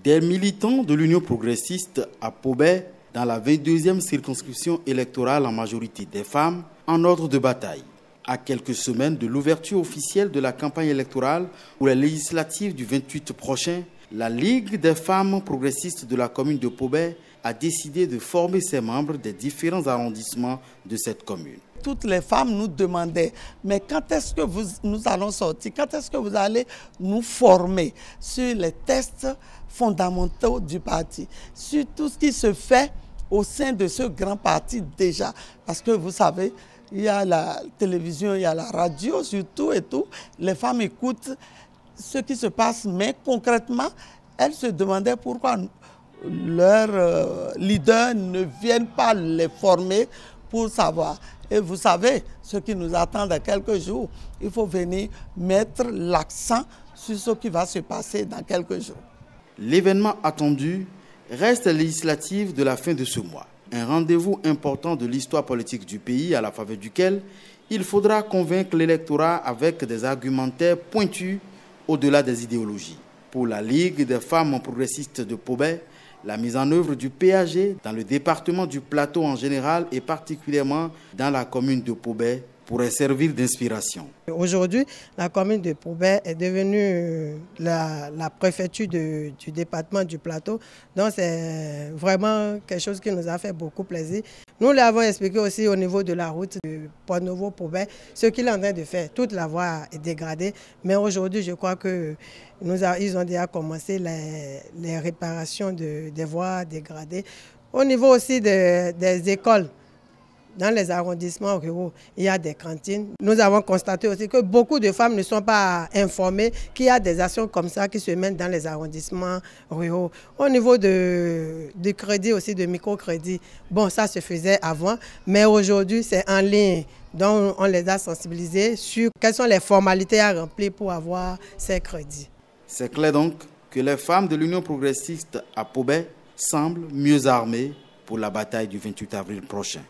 Des militants de l'Union progressiste à Pobé, dans la 22e circonscription électorale en majorité des femmes, en ordre de bataille. À quelques semaines de l'ouverture officielle de la campagne électorale pour les législatives du 28 prochain, la Ligue des femmes progressistes de la commune de Pobé a décidé de former ses membres des différents arrondissements de cette commune. Toutes les femmes nous demandaient, mais quand est-ce que nous allons sortir? Quand est-ce que vous allez nous former sur les tests fondamentaux du parti, sur tout ce qui se fait au sein de ce grand parti déjà? Parce que vous savez, il y a la télévision, il y a la radio surtout et tout. Les femmes écoutent ce qui se passe, mais concrètement, elles se demandaient pourquoi leurs leaders ne viennent pas les former pour savoir. Et vous savez, ce qui nous attend dans quelques jours, il faut venir mettre l'accent sur ce qui va se passer dans quelques jours. L'événement attendu reste législatif de la fin de ce mois. Un rendez-vous important de l'histoire politique du pays à la faveur duquel il faudra convaincre l'électorat avec des argumentaires pointus au-delà des idéologies. Pour la Ligue des femmes progressistes de Pobé, la mise en œuvre du PAG dans le département du Plateau en général et particulièrement dans la commune de Pobé pourrait servir d'inspiration. Aujourd'hui, la commune de Pobé est devenue la préfecture du département du Plateau. Donc c'est vraiment quelque chose qui nous a fait beaucoup plaisir. Nous l'avons expliqué aussi au niveau de la route de Port-Nouveau-Pobé, ce qu'il est en train de faire. Toute la voie est dégradée, mais aujourd'hui je crois qu'ils ont déjà commencé les réparations des voies dégradées. Au niveau aussi des écoles, dans les arrondissements ruraux, il y a des cantines. Nous avons constaté aussi que beaucoup de femmes ne sont pas informées qu'il y a des actions comme ça qui se mènent dans les arrondissements ruraux. Au niveau du crédit aussi, de microcrédit, bon, ça se faisait avant, mais aujourd'hui, c'est en ligne. Donc, on les a sensibilisés sur quelles sont les formalités à remplir pour avoir ces crédits. C'est clair donc que les femmes de l'Union progressiste à Pobé semblent mieux armées pour la bataille du 28 avril prochain.